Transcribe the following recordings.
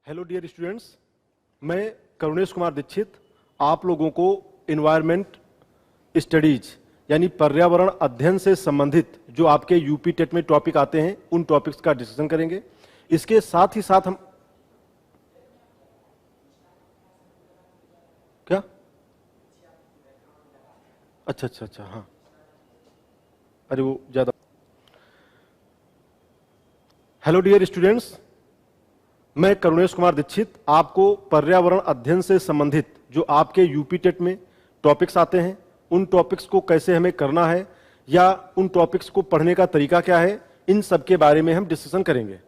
Hello dear students, मैं करुणेश कुमार दीक्षित आप लोगों को इन्वायरमेंट स्टडीज यानी पर्यावरण अध्ययन से संबंधित जो आपके यूपी टेट में टॉपिक आते हैं उन टॉपिक्स का डिस्कशन करेंगे। इसके साथ ही साथ हम क्या अच्छा हाँ, अरे वो ज्यादा। हेलो डियर स्टूडेंट्स, मैं करुणेश कुमार दीक्षित आपको पर्यावरण अध्ययन से संबंधित जो आपके यूपी टेट में टॉपिक्स आते हैं उन टॉपिक्स को कैसे हमें करना है या उन टॉपिक्स को पढ़ने का तरीका क्या है, इन सब के बारे में हम डिस्कशन करेंगे।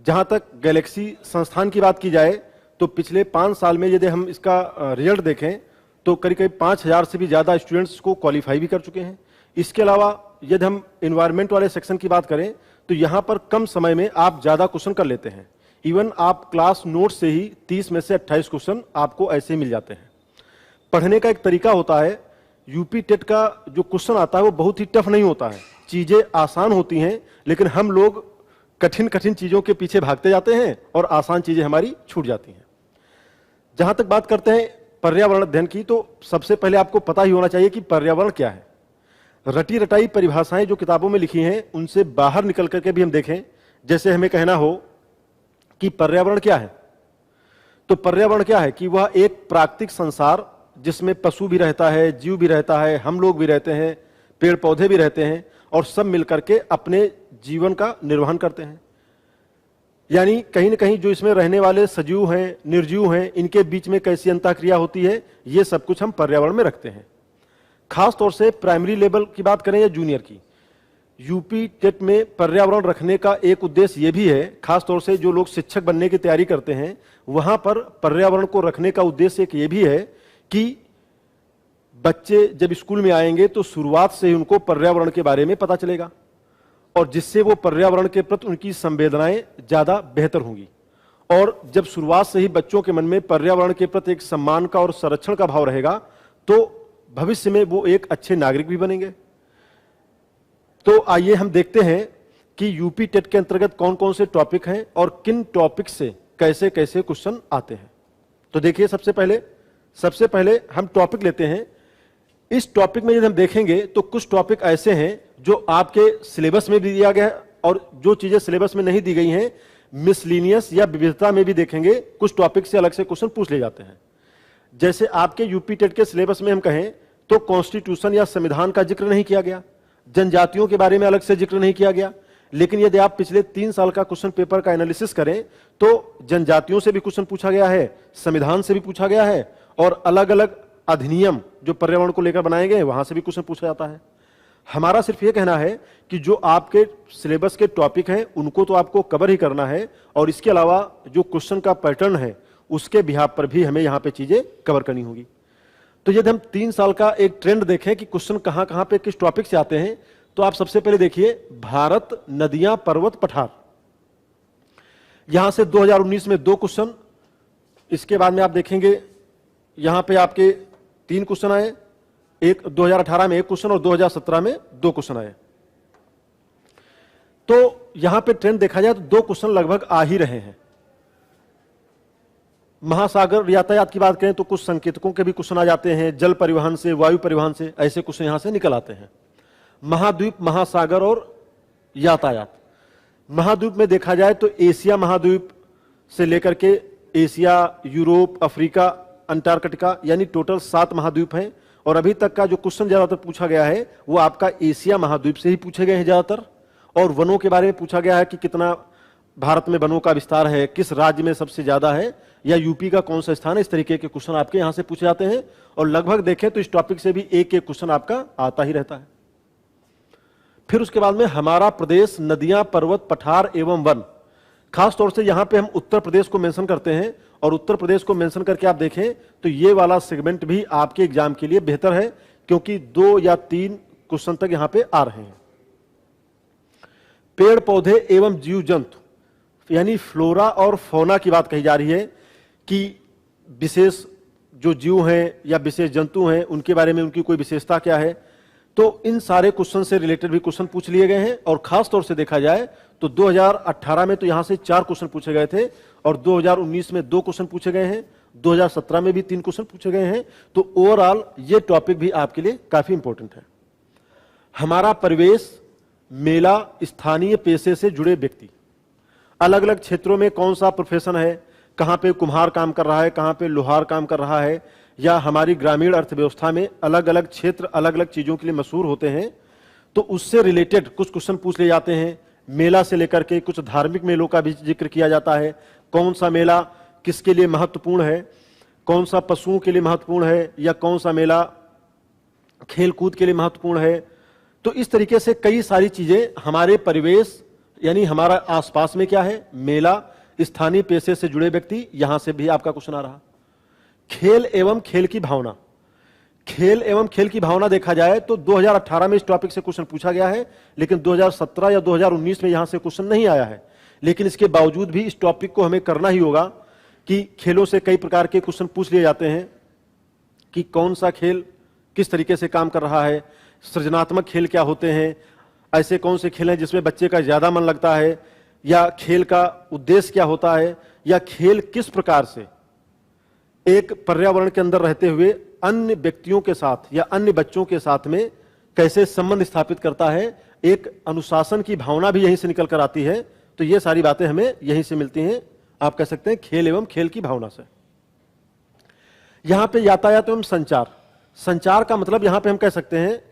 जहां तक गैलेक्सी संस्थान की बात की जाए तो पिछले 5 साल में यदि हम इसका रिजल्ट देखें तो करीब करीब 5000 से भी ज़्यादा स्टूडेंट्स को क्वालिफाई भी कर चुके हैं। इसके अलावा यदि हम इन्वायरमेंट वाले सेक्शन की बात करें तो यहाँ पर कम समय में आप ज़्यादा क्वेश्चन कर लेते हैं। इवन आप क्लास नोट से ही 30 में से 28 क्वेश्चन आपको ऐसे ही मिल जाते हैं। पढ़ने का एक तरीका होता है, यूपी टेट का जो क्वेश्चन आता है वो बहुत ही टफ नहीं होता है, चीज़ें आसान होती हैं, लेकिन हम लोग कठिन कठिन चीज़ों के पीछे भागते जाते हैं और आसान चीज़ें हमारी छूट जाती हैं। जहाँ तक बात करते हैं पर्यावरण अध्ययन की, तो सबसे पहले आपको पता ही होना चाहिए कि पर्यावरण क्या है। रटी रटाई परिभाषाएं जो किताबों में लिखी हैं उनसे बाहर निकल करके भी हम देखें, जैसे हमें कहना हो कि पर्यावरण क्या है, तो पर्यावरण क्या है कि वह एक प्राकृतिक संसार जिसमें पशु भी रहता है, जीव भी रहता है, हम लोग भी रहते हैं, पेड़ पौधे भी रहते हैं और सब मिलकर के अपने जीवन का निर्वहन करते हैं। यानी कहीं न कहीं जो इसमें रहने वाले सजीव हैं, निर्जीव हैं, इनके बीच में कैसी अंतःक्रिया होती है, ये सब कुछ हम पर्यावरण में रखते हैं। खास तौर से प्राइमरी लेवल की बात करें या जूनियर की, यूपी टेट में पर्यावरण रखने का एक उद्देश्य यह भी है, खास तौर से जो लोग शिक्षक बनने की तैयारी करते हैं वहां पर पर्यावरण को रखने का उद्देश्य एक ये भी है कि बच्चे जब स्कूल में आएंगे तो शुरुआत से ही उनको पर्यावरण के बारे में पता चलेगा और जिससे वो पर्यावरण के प्रति उनकी संवेदनाएं ज्यादा बेहतर होंगी। और जब शुरुआत से ही बच्चों के मन में पर्यावरण के प्रति एक सम्मान का और संरक्षण का भाव रहेगा तो भविष्य में वो एक अच्छे नागरिक भी बनेंगे। तो आइए हम देखते हैं कि यूपी टेट के अंतर्गत कौन कौन से टॉपिक हैं और किन टॉपिक से कैसे कैसे क्वेश्चन आते हैं। तो देखिए, सबसे पहले हम टॉपिक लेते हैं। इस टॉपिक में यदि हम देखेंगे तो कुछ टॉपिक ऐसे हैं जो आपके सिलेबस में भी दिया गया है और जो चीजें सिलेबस में नहीं दी गई हैं मिसलिनियस या विविधता में भी देखेंगे, कुछ टॉपिक से अलग से क्वेश्चन पूछ ले जाते हैं। जैसे आपके यूपी टेट के सिलेबस में हम कहें तो कॉन्स्टिट्यूशन या संविधान का जिक्र नहीं किया गया, जनजातियों के बारे में अलग से जिक्र नहीं किया गया। लेकिन यदि आप पिछले 3 साल का क्वेश्चन पेपर का एनालिसिस करें तो जनजातियों से भी क्वेश्चन पूछा गया है, संविधान से भी पूछा गया है और अलग अलग अधिनियम जो पर्यावरण को लेकर बनाए गए वहां से भी क्वेश्चन पूछा जाता है। हमारा सिर्फ यह कहना है कि जो आपके सिलेबस के टॉपिक हैं उनको तो आपको कवर ही करना है और इसके अलावा जो क्वेश्चन का पैटर्न है उसके बिहाफ पर भी हमें यहां पे चीजें कवर करनी होगी। तो यदि हम 3 साल का एक ट्रेंड देखें कि क्वेश्चन कहां कहां पे किस टॉपिक से आते हैं, तो आप सबसे पहले देखिए भारत, नदियां, पर्वत, पठार। यहां से 2019 में 2 क्वेश्चन, इसके बाद में आप देखेंगे यहां पे आपके 3 क्वेश्चन आए, एक 2018 में 1 क्वेश्चन और 2017 में 2 क्वेश्चन आए। तो यहां पे ट्रेंड देखा जाए तो 2 क्वेश्चन लगभग आ ही रहे हैं। महासागर यातायात की बात करें तो कुछ संकेतकों के भी क्वेश्चन आ जाते हैं, जल परिवहन से, वायु परिवहन से, ऐसे क्वेश्चन यहां से निकल आते हैं। महाद्वीप, महासागर और यातायात। महाद्वीप में देखा जाए तो एशिया महाद्वीप से लेकर के एशिया, यूरोप, अफ्रीका, अंटार्कटिका, यानी टोटल 7 महाद्वीप हैं और अभी तक का जो क्वेश्चन ज्यादातर पूछा गया है वो आपका एशिया महाद्वीप से ही पूछे गए हैं ज्यादातर। और वनों के बारे में पूछा गया है कि कितना भारत में वनों का विस्तार है, किस राज्य में सबसे ज्यादा है, या यूपी का कौन सा स्थान है। इस तरीके के क्वेश्चन आपके यहां से पूछे जाते हैं और लगभग देखें तो इस टॉपिक से भी एक एक क्वेश्चन आपका आता ही रहता है। फिर उसके बाद में हमारा प्रदेश, नदियां, पर्वत, पठार एवं वन। खास तौर से यहां पे हम उत्तर प्रदेश को मेंशन करते हैं और उत्तर प्रदेश को मेंशन करके आप देखें तो ये वाला सेगमेंट भी आपके एग्जाम के लिए बेहतर है क्योंकि 2 या 3 क्वेश्चन तक यहां पे आ रहे हैं। पेड़ पौधे एवं जीव जंतु यानी फ्लोरा और फौना की बात कही जा रही है कि विशेष जो जीव हैं या विशेष जंतु हैं उनके बारे में उनकी कोई विशेषता क्या है। तो इन सारे क्वेश्चन से रिलेटेड भी क्वेश्चन पूछ लिए गए हैं और खास तौर से देखा जाए तो 2018 में तो यहां से 4 क्वेश्चन पूछे गए थे और 2019 में 2 क्वेश्चन पूछे गए हैं, 2017 में भी 3 क्वेश्चन पूछे गए हैं। तो ओवरऑल ये टॉपिक भी आपके लिए काफी इंपॉर्टेंट है। हमारा परिवेश, मेला, स्थानीय पेशे से जुड़े व्यक्ति, अलग अलग क्षेत्रों में कौन सा प्रोफेशन है, कहां पे कुम्हार काम कर रहा है, कहां पे लोहार काम कर रहा है, या हमारी ग्रामीण अर्थव्यवस्था में अलग अलग क्षेत्र अलग अलग चीजों के लिए मशहूर होते हैं, तो उससे रिलेटेड कुछ क्वेश्चन पूछ लिए जाते हैं। मेला से लेकर के कुछ धार्मिक मेलों का भी जिक्र किया जाता है, कौन सा मेला किसके लिए महत्वपूर्ण है, कौन सा पशुओं के लिए महत्वपूर्ण है, या कौन सा मेला खेल कूद के लिए महत्वपूर्ण है। तो इस तरीके से कई सारी चीजें हमारे परिवेश यानी हमारा आसपास में क्या है, मेला, स्थानीय पेशे से जुड़े व्यक्ति, यहां से भी आपका क्वेश्चन आ रहा। खेल एवं खेल की भावना, खेल एवं खेल की भावना देखा जाए तो 2018 में इस टॉपिक से क्वेश्चन पूछा गया है, लेकिन 2017 या 2019 में यहां से क्वेश्चन नहीं आया है। लेकिन इसके बावजूद भी इस टॉपिक को हमें करना ही होगा कि खेलों से कई प्रकार के क्वेश्चन पूछ लिए जाते हैं कि कौन सा खेल किस तरीके से काम कर रहा है, सृजनात्मक खेल क्या होते हैं, ऐसे कौन से खेल हैं जिसमें बच्चे का ज्यादा मन लगता है, या खेल का उद्देश्य क्या होता है, या खेल किस प्रकार से एक पर्यावरण के अंदर रहते हुए अन्य व्यक्तियों के साथ या अन्य बच्चों के साथ में कैसे संबंध स्थापित करता है। एक अनुशासन की भावना भी यहीं से निकल कर आती है। तो ये सारी बातें हमें यहीं से मिलती हैं, आप कह सकते हैं खेल एवं खेल की भावना से। यहां पे यातायात एवं संचार, संचार का मतलब यहां पे हम कह सकते हैं,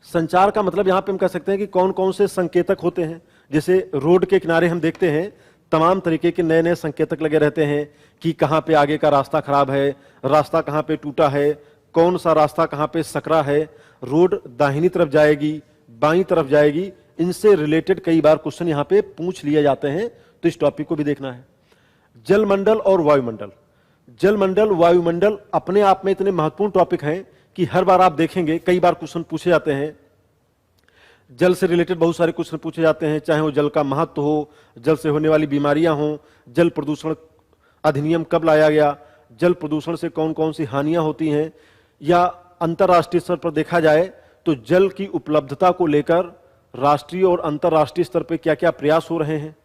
संचार का मतलब यहां पे हम कह सकते हैं कि कौन कौन से संकेतक होते हैं। जैसे रोड के किनारे हम देखते हैं तमाम तरीके के नए नए संकेतक लगे रहते हैं कि कहां पे आगे का रास्ता खराब है, रास्ता कहां पे टूटा है, कौन सा रास्ता कहां पे सकरा है, रोड दाहिनी तरफ जाएगी, बाईं तरफ जाएगी। इनसे रिलेटेड कई बार क्वेश्चन यहां पे पूछ लिए जाते हैं, तो इस टॉपिक को भी देखना है। जलमंडल और वायुमंडल, जलमंडल वायुमंडल अपने आप में इतने महत्वपूर्ण टॉपिक हैं कि हर बार आप देखेंगे कई बार क्वेश्चन पूछे जाते हैं। जल से रिलेटेड बहुत सारे क्वेश्चन पूछे जाते हैं, चाहे वो जल का महत्व हो, जल से होने वाली बीमारियां हों, जल प्रदूषण अधिनियम कब लाया गया, जल प्रदूषण से कौन कौन सी हानियां होती हैं, या अंतर्राष्ट्रीय स्तर पर देखा जाए तो जल की उपलब्धता को लेकर राष्ट्रीय और अंतर्राष्ट्रीय स्तर पर क्या क्या प्रयास हो रहे हैं।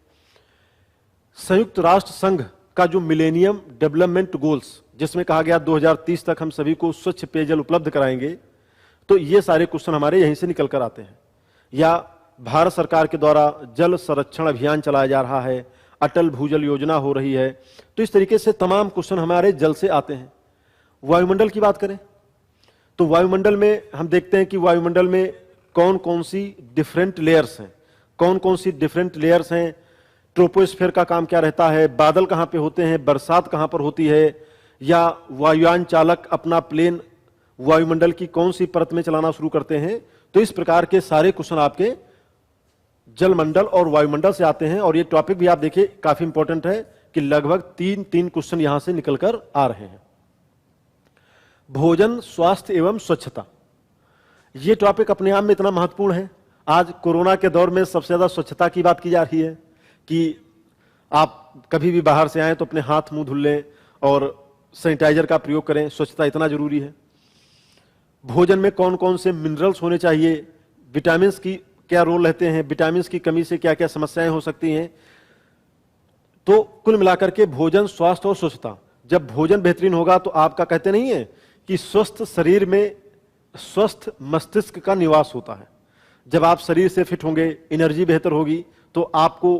संयुक्त राष्ट्र संघ का जो मिलेनियम डेवलपमेंट गोल्स, जिसमें कहा गया 2030 तक हम सभी को स्वच्छ पेयजल उपलब्ध कराएंगे, तो ये सारे क्वेश्चन हमारे यहीं से निकल कर आते हैं। या भारत सरकार के द्वारा जल संरक्षण अभियान चलाया जा रहा है, अटल भूजल योजना हो रही है, तो इस तरीके से तमाम क्वेश्चन हमारे जल से आते हैं। वायुमंडल की बात करें तो वायुमंडल में हम देखते हैं कि वायुमंडल में कौन कौन सी डिफरेंट लेयर्स हैं, कौन कौन सी डिफरेंट लेयर्स हैं, ट्रोपोस्फीयर का काम क्या रहता है, बादल कहां पे होते हैं, बरसात कहां पर होती है, या वायुयान चालक अपना प्लेन वायुमंडल की कौन सी परत में चलाना शुरू करते हैं। तो इस प्रकार के सारे क्वेश्चन आपके जलमंडल और वायुमंडल से आते हैं। और ये टॉपिक भी आप देखिए काफी इंपॉर्टेंट है कि लगभग 3 क्वेश्चन यहां से निकलकर आ रहे हैं। भोजन, स्वास्थ्य एवं स्वच्छता, ये टॉपिक अपने आप में इतना महत्वपूर्ण है। आज कोरोना के दौर में सबसे ज्यादा स्वच्छता की बात की जा रही है कि आप कभी भी बाहर से आए तो अपने हाथ मुंह धुल लें और सैनिटाइजर का प्रयोग करें, स्वच्छता इतना जरूरी है। भोजन में कौन कौन से मिनरल्स होने चाहिए, विटामिन की क्या रोल रहते हैं, विटामिन की कमी से क्या क्या समस्याएं हो सकती हैं। तो कुल मिलाकर के भोजन, स्वास्थ्य और स्वच्छता, जब भोजन बेहतरीन होगा तो आपका कहते नहीं है कि स्वस्थ शरीर में स्वस्थ मस्तिष्क का निवास होता है। जब आप शरीर से फिट होंगे, एनर्जी बेहतर होगी, तो आपको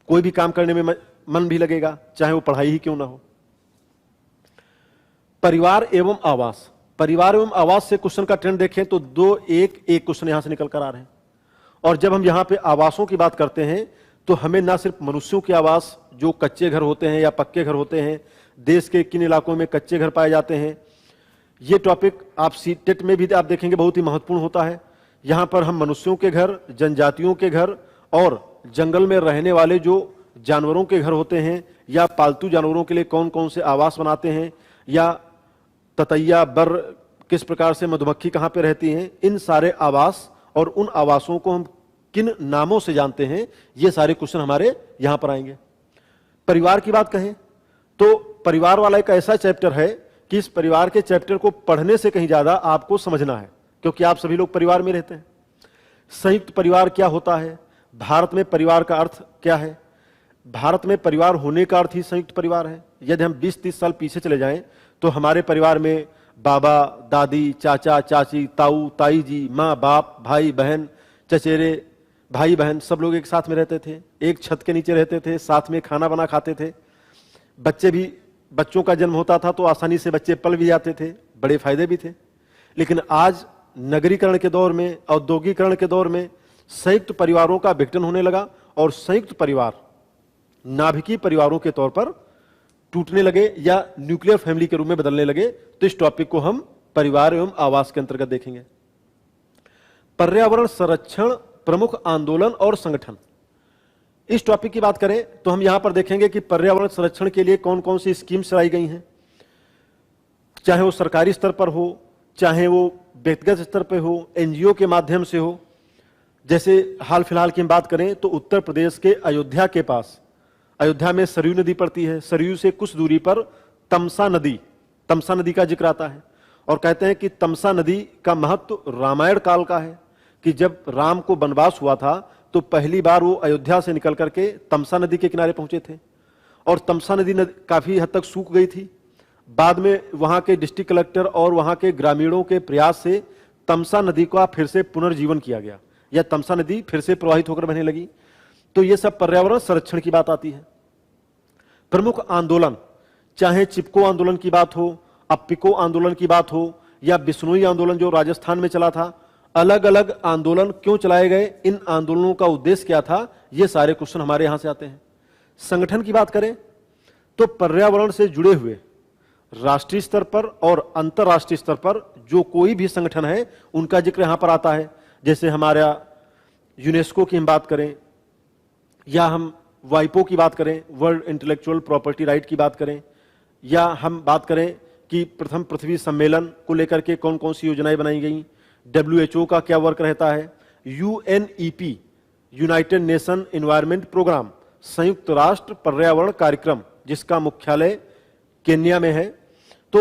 कोई भी काम करने में मन भी लगेगा, चाहे वो पढ़ाई ही क्यों ना हो। परिवार एवं आवास, परिवार एवं आवास से क्वेश्चन का ट्रेंड देखें तो 2-1 क्वेश्चन यहां से निकल कर आ रहे हैं। और जब हम यहां पे आवासों की बात करते हैं तो हमें ना सिर्फ मनुष्यों की आवास जो कच्चे घर होते हैं या पक्के घर होते हैं, देश के किन इलाकों में कच्चे घर पाए जाते हैं, ये टॉपिक आप सीटेट में भी आप देखेंगे बहुत ही महत्वपूर्ण होता है। यहां पर हम मनुष्यों के घर, जनजातियों के घर और जंगल में रहने वाले जो जानवरों के घर होते हैं या पालतू जानवरों के लिए कौन कौन से आवास बनाते हैं, या ततैया, बर किस प्रकार से, मधुमक्खी कहां पे रहती हैं, इन सारे आवास और उन आवासों को हम किन नामों से जानते हैं, ये सारे क्वेश्चन हमारे यहां पर आएंगे। परिवार की बात कहें तो परिवार वाला एक ऐसा चैप्टर है कि इस परिवार के चैप्टर को पढ़ने से कहीं ज्यादा आपको समझना है, क्योंकि आप सभी लोग परिवार में रहते हैं। संयुक्त परिवार क्या होता है, भारत में परिवार का अर्थ क्या है, भारत में परिवार होने का अर्थ ही संयुक्त परिवार है। यदि हम 20-30 साल पीछे चले जाएं तो हमारे परिवार में बाबा, दादी, चाचा, चाची, ताऊ, ताई जी, माँ, बाप, भाई, बहन, चचेरे, भाई बहन सब लोग एक साथ में रहते थे, एक छत के नीचे रहते थे, साथ में खाना बना खाते थे। बच्चों का जन्म होता था तो आसानी से बच्चे पल भी जाते थे, बड़े फायदे भी थे। लेकिन आज नगरीकरण के दौर में, औद्योगिकरण के दौर में संयुक्त परिवारों का विघटन होने लगा और संयुक्त परिवार नाभिकीय परिवारों के तौर पर टूटने लगे या न्यूक्लियर फैमिली के रूप में बदलने लगे। तो इस टॉपिक को हम परिवार एवं आवास के अंतर्गत देखेंगे। पर्यावरण संरक्षण प्रमुख आंदोलन और संगठन, इस टॉपिक की बात करें तो हम यहां पर देखेंगे कि पर्यावरण संरक्षण के लिए कौन कौन सी स्कीम चलाई गई हैं, चाहे वो सरकारी स्तर पर हो, चाहे वो व्यक्तिगत स्तर पर हो, एनजीओ के माध्यम से हो। जैसे हाल फिलहाल की हम बात करें तो उत्तर प्रदेश के अयोध्या के पास, अयोध्या में सरयू नदी पड़ती है, सरयू से कुछ दूरी पर तमसा नदी का जिक्र आता है और कहते हैं कि तमसा नदी का महत्व रामायण काल का है कि जब राम को वनवास हुआ था तो पहली बार वो अयोध्या से निकल करके तमसा नदी के किनारे पहुंचे थे और तमसा नदी काफी हद तक सूख गई थी। बाद में वहां के डिस्ट्रिक्ट कलेक्टर और वहां के ग्रामीणों के प्रयास से तमसा नदी का फिर से पुनर्जीवन किया गया या तमसा नदी फिर से प्रवाहित होकर बहने लगी। तो ये सब पर्यावरण संरक्षण की बात आती है। प्रमुख आंदोलन, चाहे चिपको आंदोलन की बात हो, अप्पिको आंदोलन की बात हो या बिश्नोई आंदोलन जो राजस्थान में चला था, अलग अलग आंदोलन क्यों चलाए गए, इन आंदोलनों का उद्देश्य क्या था, ये सारे क्वेश्चन हमारे यहां से आते हैं। संगठन की बात करें तो पर्यावरण से जुड़े हुए राष्ट्रीय स्तर पर और अंतरराष्ट्रीय स्तर पर जो कोई भी संगठन है उनका जिक्र यहां पर आता है। जैसे हमारा यूनेस्को की हम बात करें या हम वाइपो की बात करें, वर्ल्ड इंटेलेक्चुअल प्रॉपर्टी राइट की बात करें, या हम बात करें कि प्रथम पृथ्वी सम्मेलन को लेकर के कौन कौन सी योजनाएं बनाई गई, WHO का क्या वर्क रहता है, UNEP United Nation Environment Programme, संयुक्त राष्ट्र पर्यावरण कार्यक्रम जिसका मुख्यालय केन्या में है। तो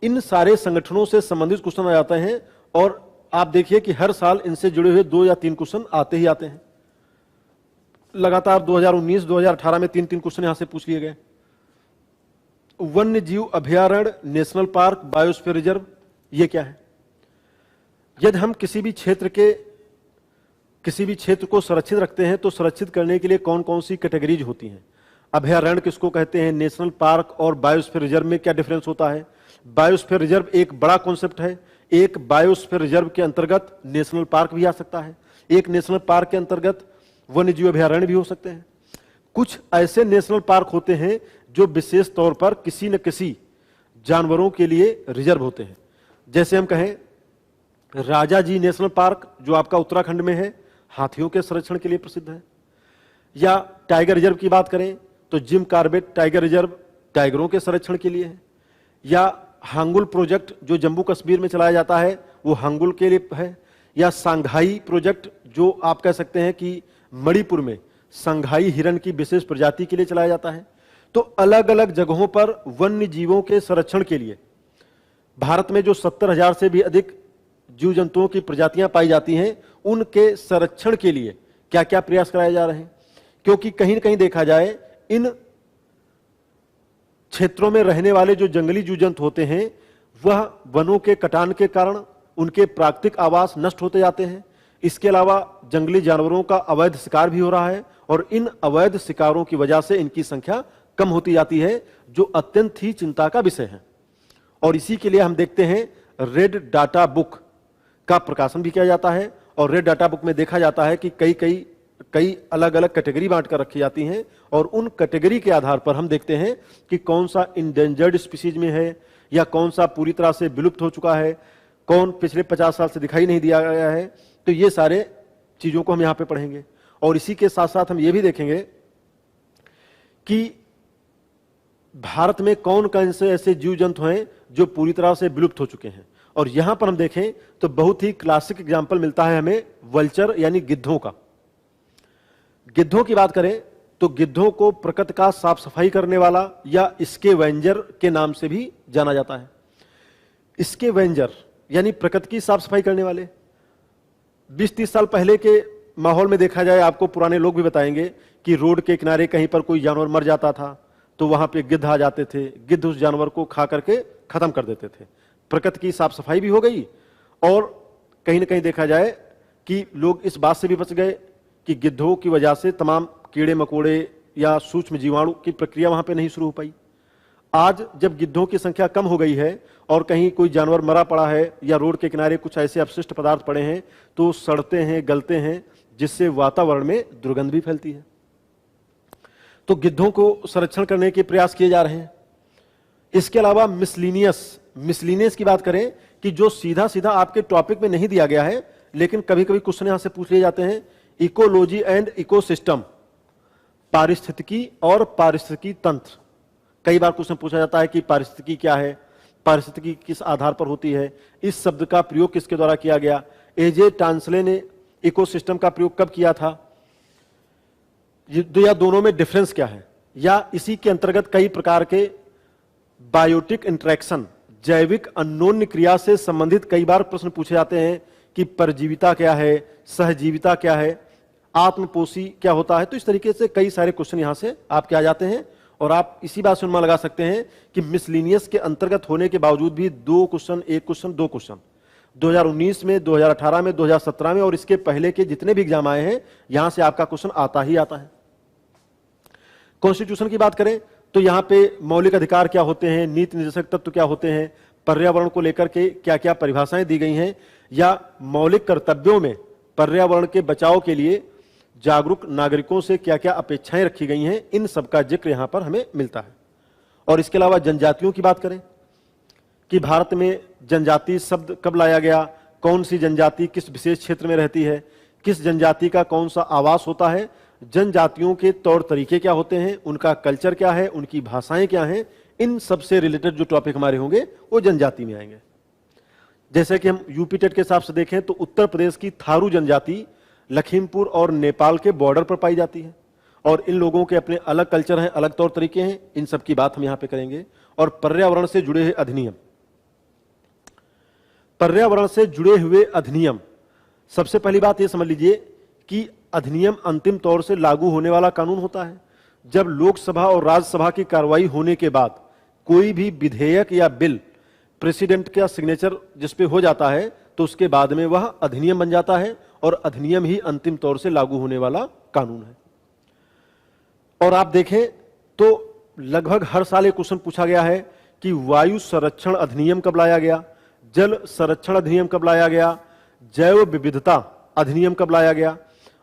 इन सारे संगठनों से संबंधित क्वेश्चन आ जाते हैं और आप देखिए कि हर साल इनसे जुड़े हुए 2 या 3 क्वेश्चन आते ही आते हैं। लगातार 2019-2018 में 3-3 क्वेश्चन यहां से पूछ लिए गए। वन्य जीव अभयारण्य, नेशनल पार्क, बायोस्फीयर रिजर्व, ये क्या है? यदि हम किसी भी क्षेत्र को सुरक्षित रखते हैं तो सुरक्षित करने के लिए कौन कौन सी कैटेगरीज होती हैं? अभयारण्य किसको कहते हैं, नेशनल पार्क और बायोस्फीयर रिजर्व में क्या डिफरेंस होता है? बायोस्फीयर रिजर्व एक बड़ा कॉन्सेप्ट है। एक बायोस्फीयर रिजर्व के अंतर्गत नेशनल पार्क भी आ सकता है, एक नेशनल पार्क के अंतर्गत वन्य जीव अभयारण्य भी हो सकते हैं। कुछ ऐसे नेशनल पार्क होते हैं जो विशेष तौर पर किसी न किसी जानवरों के लिए रिजर्व होते हैं। जैसे हम कहें राजाजी नेशनल पार्क जो आपका उत्तराखंड में है, हाथियों के संरक्षण के लिए प्रसिद्ध है। या टाइगर रिजर्व की बात करें तो जिम कॉर्बेट टाइगर रिजर्व टाइगरों के संरक्षण के लिए है। या हांगुल प्रोजेक्ट जो जम्मू कश्मीर में चलाया जाता है वो हांगुल के लिए है। या सांघाई प्रोजेक्ट जो आप कह सकते हैं कि मणिपुर में संघाई हिरण की विशेष प्रजाति के लिए चलाया जाता है। तो अलग अलग जगहों पर वन्य जीवों के संरक्षण के लिए भारत में जो 70,000 से भी अधिक जीव जंतुओं की प्रजातियां पाई जाती हैं, उनके संरक्षण के लिए क्या क्या प्रयास कराए जा रहे हैं। क्योंकि कहीं न कहीं देखा जाए इन क्षेत्रों में रहने वाले जो जंगली जीव जंतु होते हैं वह वनों के कटान के कारण उनके प्राकृतिक आवास नष्ट होते जाते हैं। इसके अलावा जंगली जानवरों का अवैध शिकार भी हो रहा है और इन अवैध शिकारों की वजह से इनकी संख्या कम होती जाती है, जो अत्यंत ही चिंता का विषय है। और इसी के लिए हम देखते हैं रेड डाटा बुक का प्रकाशन भी किया जाता है और रेड डाटा बुक में देखा जाता है कि कई अलग अलग कैटेगरी बांट कर रखी जाती हैं और उन कैटेगरी के आधार पर हम देखते हैं कि कौन सा इंडेंजर्ड स्पीसीज में है या कौन सा पूरी तरह से विलुप्त हो चुका है, कौन पिछले 50 साल से दिखाई नहीं दिया गया है। तो ये सारे चीजों को हम यहां पे पढ़ेंगे और इसी के साथ साथ हम ये भी देखेंगे कि भारत में कौन कौन से ऐसे जीव जंतु हैं जो पूरी तरह से विलुप्त हो चुके हैं। और यहां पर हम देखें तो बहुत ही क्लासिक एग्जाम्पल मिलता है हमें वल्चर यानी गिद्धों का। गिद्धों की बात करें तो गिद्धों को प्रकृति का साफ सफाई करने वाला या स्केवेंजर के नाम से भी जाना जाता है। स्केवेंजर यानी प्रकृति की साफ सफाई करने वाले। 20-30 साल पहले के माहौल में देखा जाए, आपको पुराने लोग भी बताएंगे कि रोड के किनारे कहीं पर कोई जानवर मर जाता था तो वहां पे गिद्ध आ जाते थे, गिद्ध उस जानवर को खा करके खत्म कर देते थे। प्रकृति की साफ सफाई भी हो गई और कहीं ना कहीं देखा जाए कि लोग इस बात से भी बच गए कि गिद्धों की वजह से तमाम कीड़े मकोड़े या सूक्ष्म जीवाणु की प्रक्रिया वहां पे नहीं शुरू हो पाई। आज जब गिद्धों की संख्या कम हो गई है और कहीं कोई जानवर मरा पड़ा है या रोड के किनारे कुछ ऐसे अपशिष्ट पदार्थ पड़े हैं तो सड़ते हैं, गलते हैं, जिससे वातावरण में दुर्गंध भी फैलती है। तो गिद्धों को संरक्षण करने के प्रयास किए जा रहे हैं। इसके अलावा मिसलिनियस की बात करें कि जो सीधा सीधा आपके टॉपिक में नहीं दिया गया है लेकिन कभी कभी क्वेश्चन यहां से पूछ लिए जाते हैं, इकोलॉजी एंड इकोसिस्टम, पारिस्थितिकी और पारिस्थितिकी तंत्र। कई बार क्वेश्चन पूछा जाता है कि पारिस्थितिकी क्या है, पारिस्थितिकी किस आधार पर होती है, इस शब्द का प्रयोग किसके द्वारा किया गया, एजे टांसले ने इकोसिस्टम का प्रयोग कब किया था, या दोनों में डिफरेंस क्या है, या इसी के अंतर्गत कई प्रकार के बायोटिक इंटरेक्शन, जैविक अन्योन्य क्रिया से संबंधित कई बार प्रश्न पूछे जाते हैं कि परजीविता क्या है, सहजीविता क्या है, आत्मपोषी क्या होता है। तो इस तरीके से कई सारे क्वेश्चन यहां से आपके आ जाते हैं और आप इसी बात से अनुमान लगा सकते हैं कि मिसलिनियस के अंतर्गत होने के बावजूद भी 2 क्वेश्चन, 1 क्वेश्चन, 2 क्वेश्चन 2019 में, 2018 में, 2017 में और इसके पहले के जितने भी एग्जाम आए हैं यहां से आपका क्वेश्चन आता ही आता है। कॉन्स्टिट्यूशन की बात करें तो यहां पे मौलिक अधिकार क्या होते हैं, नीति निर्देशक तत्व क्या होते हैं, पर्यावरण को लेकर के क्या क्या परिभाषाएं दी गई हैं, या मौलिक कर्तव्यों में पर्यावरण के बचाव के लिए जागरूक नागरिकों से क्या क्या अपेक्षाएं रखी गई हैं, इन सब का जिक्र यहां पर हमें मिलता है। और इसके अलावा जनजातियों की बात करें कि भारत में जनजाति शब्द कब लाया गया, कौन सी जनजाति किस विशेष क्षेत्र में रहती है, किस जनजाति का कौन सा आवास होता है, जनजातियों के तौर तरीके क्या होते हैं, उनका कल्चर क्या है, उनकी भाषाएं क्या हैं, इन सब से रिलेटेड जो टॉपिक हमारे होंगे वो जनजाति में आएंगे। जैसे कि हम यूपी टेट के हिसाब से देखें तो उत्तर प्रदेश की थारू जनजाति लखीमपुर और नेपाल के बॉर्डर पर पाई जाती है और इन लोगों के अपने अलग कल्चर हैं, अलग तौर तरीके हैं, इन सब की बात हम यहां पे करेंगे। और पर्यावरण से जुड़े हुए अधिनियम, पर्यावरण से जुड़े हुए अधिनियम, सबसे पहली बात यह समझ लीजिए कि अधिनियम अंतिम तौर से लागू होने वाला कानून होता है। जब लोकसभा और राज्यसभा की कार्रवाई होने के बाद कोई भी विधेयक या बिल प्रेसिडेंट का सिग्नेचर जिस पे हो जाता है तो उसके बाद में वह अधिनियम बन जाता है और अधिनियम ही अंतिम तौर से लागू होने वाला कानून है। और आप देखें तो लगभग हर साल एक क्वेश्चन पूछा गया है कि वायु संरक्षण अधिनियम कब लाया गया, जल संरक्षण अधिनियम कब लाया गया, जैव विविधता अधिनियम कब लाया गया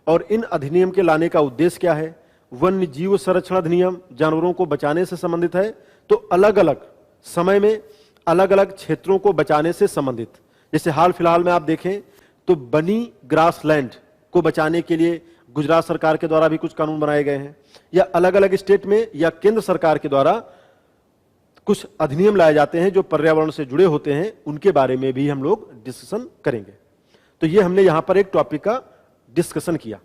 और इन अधिनियम के लाने का उद्देश्य क्या है। वन्य जीव संरक्षण अधिनियम जानवरों को बचाने से संबंधित है, तो अलग अलग समय में अलग अलग क्षेत्रों को बचाने से संबंधित, जैसे हाल फिलहाल में आप देखें तो बनी ग्रासलैंड को बचाने के लिए गुजरात सरकार के द्वारा भी कुछ कानून बनाए गए हैं, या अलग अलग स्टेट में या केंद्र सरकार के द्वारा कुछ अधिनियम लाए जाते हैं जो पर्यावरण से जुड़े होते हैं, उनके बारे में भी हम लोग डिस्कशन करेंगे। तो ये हमने यहां पर एक टॉपिक का डिस्कशन किया।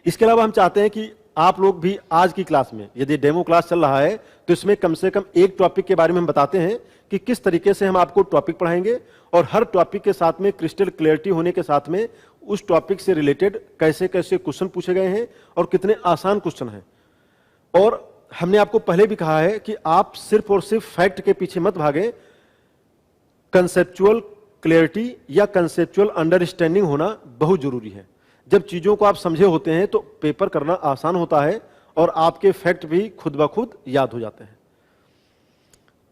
इसके अलावा हम चाहते हैं कि आप लोग भी आज की क्लास में, यदि डेमो क्लास चल रहा है तो इसमें कम से कम एक टॉपिक के बारे में हम बताते हैं कि किस तरीके से हम आपको टॉपिक पढ़ाएंगे और हर टॉपिक के साथ में क्रिस्टल क्लियरिटी होने के साथ में उस टॉपिक से रिलेटेड कैसे कैसे क्वेश्चन पूछे गए हैं और कितने आसान क्वेश्चन हैं। और हमने आपको पहले भी कहा है कि आप सिर्फ और सिर्फ फैक्ट के पीछे मत भागें, कंसेप्चुअल क्लियरिटी या कंसेप्चुअल अंडरस्टैंडिंग होना बहुत जरूरी है। जब चीजों को आप समझे होते हैं तो पेपर करना आसान होता है और आपके फैक्ट भी खुद ब खुद याद हो जाते हैं।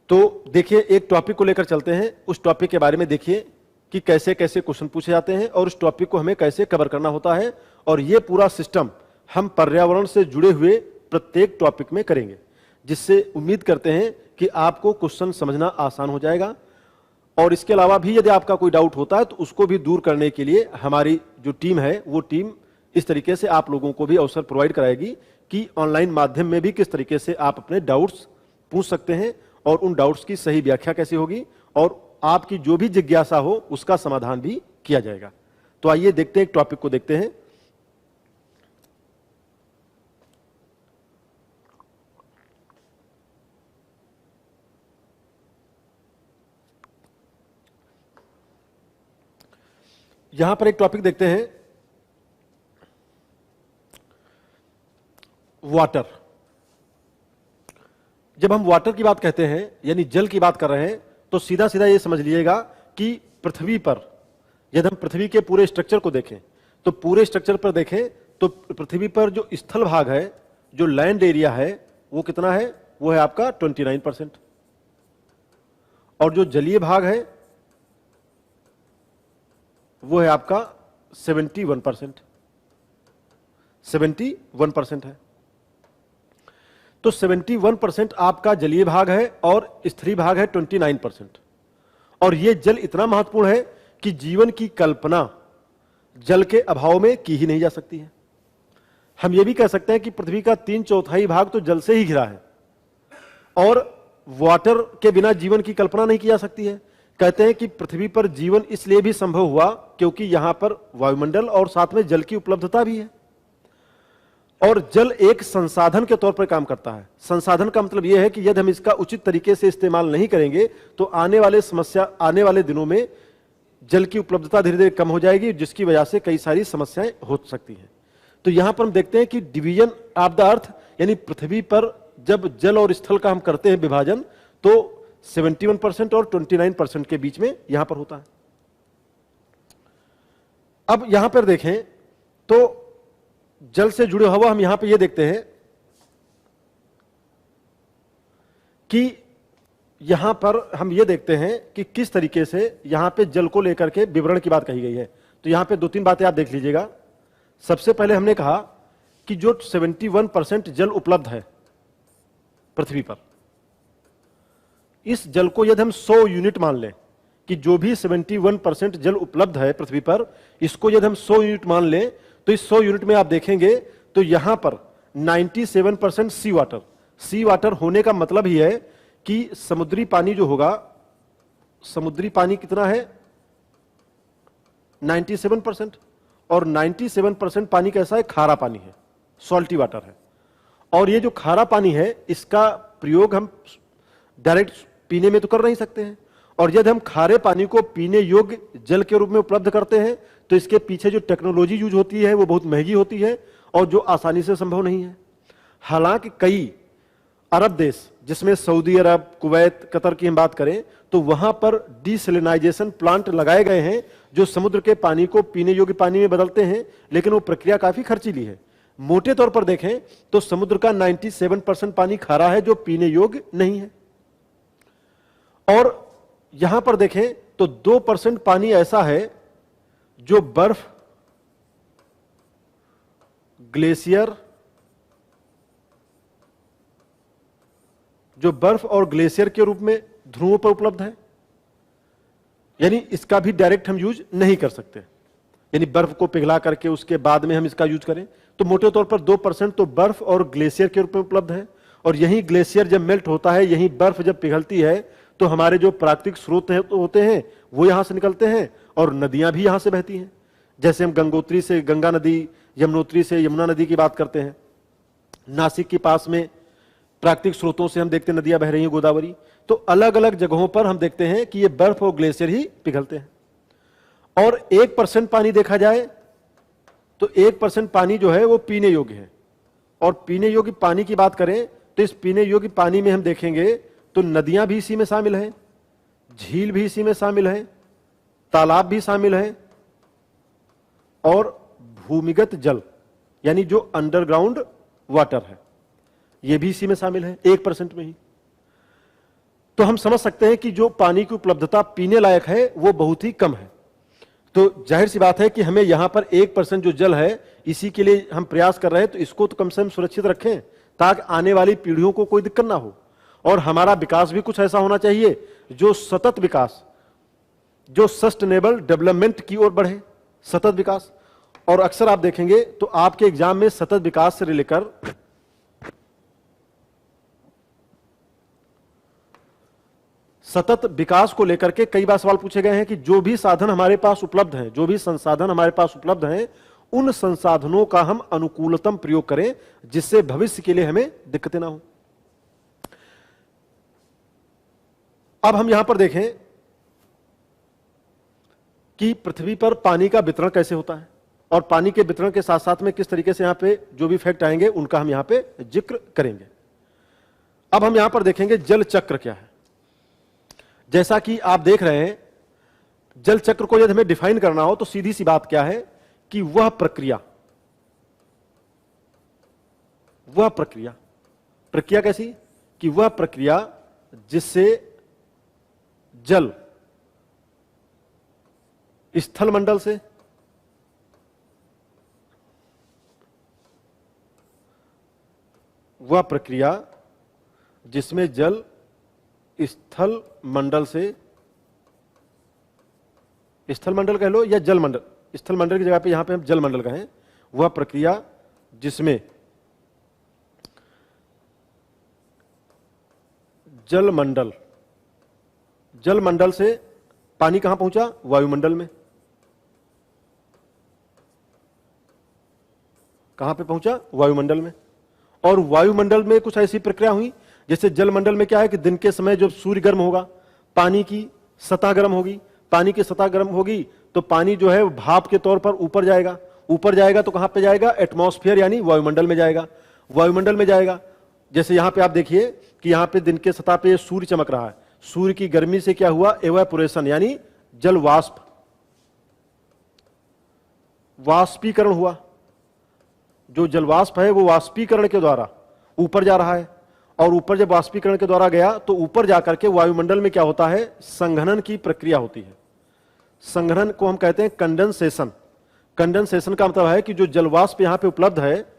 तो देखिए, एक टॉपिक को लेकर चलते हैं, उस टॉपिक के बारे में देखिए कि कैसे कैसे क्वेश्चन पूछे जाते हैं और उस टॉपिक को हमें कैसे कवर करना होता है। और ये पूरा सिस्टम हम पर्यावरण से जुड़े हुए प्रत्येक टॉपिक में करेंगे, जिससे उम्मीद करते हैं कि आपको क्वेश्चन समझना आसान हो जाएगा। और इसके अलावा भी यदि आपका कोई डाउट होता है तो उसको भी दूर करने के लिए हमारी जो टीम है वो टीम इस तरीके से आप लोगों को भी अवसर प्रोवाइड कराएगी कि ऑनलाइन माध्यम में भी किस तरीके से आप अपने डाउट्स पूछ सकते हैं और उन डाउट्स की सही व्याख्या कैसे होगी और आपकी जो भी जिज्ञासा हो उसका समाधान भी किया जाएगा। तो आइए देखते हैं, एक टॉपिक को देखते हैं। यहां पर एक टॉपिक देखते हैं वाटर। जब हम वाटर की बात कहते हैं यानी जल की बात कर रहे हैं तो सीधा सीधा ये समझ लीजिएगा कि पृथ्वी पर यदि हम पृथ्वी के पूरे स्ट्रक्चर को देखें तो पूरे स्ट्रक्चर पर देखें तो पृथ्वी पर जो स्थल भाग है, जो लैंड एरिया है, वो कितना है? वो है आपका 29%। और जो जलीय भाग है वो है आपका 71%। 71% है। तो 71% आपका जलीय भाग है और स्थलीय भाग है 29%। और यह जल इतना महत्वपूर्ण है कि जीवन की कल्पना जल के अभाव में की ही नहीं जा सकती है। हम यह भी कह सकते हैं कि पृथ्वी का 3/4 भाग तो जल से ही घिरा है और वाटर के बिना जीवन की कल्पना नहीं की जा सकती है। कहते हैं कि पृथ्वी पर जीवन इसलिए भी संभव हुआ क्योंकि यहां पर वायुमंडल और साथ में जल की उपलब्धता भी है। और जल एक संसाधन के तौर पर काम करता है। संसाधन का मतलब यह है कि यदि हम इसका उचित तरीके से इस्तेमाल नहीं करेंगे तो आने वाले दिनों में जल की उपलब्धता धीरे धीरे कम हो जाएगी, जिसकी वजह से कई सारी समस्याएं हो सकती हैं। तो यहां पर हम देखते हैं कि डिवीजन ऑफ द अर्थ यानी पृथ्वी पर जब जल और स्थल का हम करते हैं विभाजन तो 71% और 29% के बीच में यहां पर होता है। अब यहां पर देखें तो जल से जुड़े हुआ हम यहां पे ये देखते हैं कि यहां पर हम ये देखते हैं कि किस तरीके से यहां पे जल को लेकर के विवरण की बात कही गई है। तो यहां पे 2-3 बातें आप देख लीजिएगा। सबसे पहले हमने कहा कि जो 71% जल उपलब्ध है पृथ्वी पर, इस जल को यदि हम 100 यूनिट मान लें कि जो भी 71% जल उपलब्ध है पृथ्वी पर, इसको यदि हम 100 यूनिट मान लें तो इस 100 यूनिट में आप देखेंगे तो यहां पर 97% सी वाटर होने का मतलब ही है कि समुद्री पानी जो होगा, समुद्री पानी कितना है? 97%। और 97% पानी कैसा है? खारा पानी है, सॉल्टी वाटर है। और ये जो खारा पानी है इसका प्रयोग हम डायरेक्ट पीने में तो कर नहीं सकते हैं। और यदि हम खारे पानी को पीने योग्य जल के रूप में उपलब्ध करते हैं तो इसके पीछे जो टेक्नोलॉजी यूज होती है वो बहुत महंगी होती है और जो आसानी से संभव नहीं है। हालांकि कई अरब देश, जिसमें सऊदी अरब, कुवैत, कतर की हम बात करें, तो वहां पर डिसलिनाइजेशन प्लांट लगाए गए हैं जो समुद्र के पानी को पीने योग्य पानी में बदलते हैं, लेकिन वो प्रक्रिया काफी खर्चीली है। मोटे तौर पर देखें तो समुद्र का 97% पानी खारा है जो पीने योग्य नहीं है। और यहां पर देखें तो 2% पानी ऐसा है जो बर्फ, ग्लेशियर, जो बर्फ और ग्लेशियर के रूप में ध्रुवों पर उपलब्ध है, यानी इसका भी डायरेक्ट हम यूज नहीं कर सकते। यानी बर्फ को पिघला करके उसके बाद में हम इसका यूज करें तो मोटे तौर पर 2% तो बर्फ और ग्लेशियर के रूप में उपलब्ध है। और यही ग्लेशियर जब मेल्ट होता है, यही बर्फ जब पिघलती है तो हमारे जो प्राकृतिक स्रोत होते हैं वो यहां से निकलते हैं और नदियां भी यहां से बहती हैं। जैसे हम गंगोत्री से गंगा नदी, यमुनोत्री से यमुना नदी की बात करते हैं। नासिक के पास में प्राकृतिक स्रोतों से हम देखते हैं नदियां बह रही हैं, गोदावरी। तो अलग अलग जगहों पर हम देखते हैं कि ये बर्फ और ग्लेशियर ही पिघलते हैं। और 1% पानी देखा जाए तो 1% पानी जो है वो पीने योग्य है। और पीने योग्य पानी की बात करें तो इस पीने योग्य पानी में हम देखेंगे तो नदियां भी इसी में शामिल हैं, झील भी इसी में शामिल है, तालाब भी शामिल है और भूमिगत जल यानी जो अंडरग्राउंड वाटर है यह भी इसी में शामिल है, 1% में ही। तो हम समझ सकते हैं कि जो पानी की उपलब्धता पीने लायक है वो बहुत ही कम है। तो जाहिर सी बात है कि हमें यहां पर 1% जो जल है इसी के लिए हम प्रयास कर रहे हैं, तो इसको तो कम से कम सुरक्षित रखें ताकि आने वाली पीढ़ियों को कोई दिक्कत ना हो। और हमारा विकास भी कुछ ऐसा होना चाहिए जो सतत विकास, जो सस्टेनेबल डेवलपमेंट की ओर बढ़े, सतत विकास। और अक्सर आप देखेंगे तो आपके एग्जाम में सतत विकास से लेकर सतत विकास को लेकर के कई बार सवाल पूछे गए हैं कि जो भी साधन हमारे पास उपलब्ध हैं, जो भी संसाधन हमारे पास उपलब्ध हैं, उन संसाधनों का हम अनुकूलतम प्रयोग करें जिससे भविष्य के लिए हमें दिक्कतें ना हो। अब हम यहां पर देखें कि पृथ्वी पर पानी का वितरण कैसे होता है। और पानी के वितरण के साथ साथ में किस तरीके से यहां पे जो भी फैक्ट आएंगे उनका हम यहां पे जिक्र करेंगे। अब हम यहां पर देखेंगे जल चक्र क्या है। जैसा कि आप देख रहे हैं, जल चक्र को यदि हमें डिफाइन करना हो तो सीधी सी बात क्या है कि वह प्रक्रिया कैसी कि वह प्रक्रिया जिससे जल स्थल मंडल से वह प्रक्रिया जिसमें जल स्थल मंडल से, स्थल मंडल कह लो या जल मंडल, स्थल मंडल की जगह पे यहां पे हम जल मंडल कहें, वह प्रक्रिया जिसमें जल मंडल से पानी कहां पहुंचा? वायुमंडल में। कहां पे पहुंचा? वायुमंडल में। और वायुमंडल में कुछ ऐसी प्रक्रिया हुई, जैसे जल मंडल में क्या है कि दिन के समय जब सूर्य गर्म होगा, पानी की सतह गर्म होगी, पानी की सतह गर्म होगी तो पानी जो है भाप के तौर पर ऊपर जाएगा तो कहां पे जाएगा? एटमॉस्फेयर यानी वायुमंडल में जाएगा। जैसे यहां पे आप देखिए कि यहां पे दिन के सतह पे सूर्य चमक रहा है, सूर्य की गर्मी से क्या हुआ? एवापोरेशन यानी जल वाष्पीकरण हुआ। जो जल वाष्प है वो वाष्पीकरण के द्वारा ऊपर जा रहा है, और ऊपर जब वाष्पीकरण के द्वारा गया तो ऊपर जाकर के वायुमंडल में क्या होता है? संघनन की प्रक्रिया होती है। संघनन को हम कहते हैं कंडेंसेशन। कंडेंसेशन का मतलब है कि जो जलवाष्प यहां पे उपलब्ध है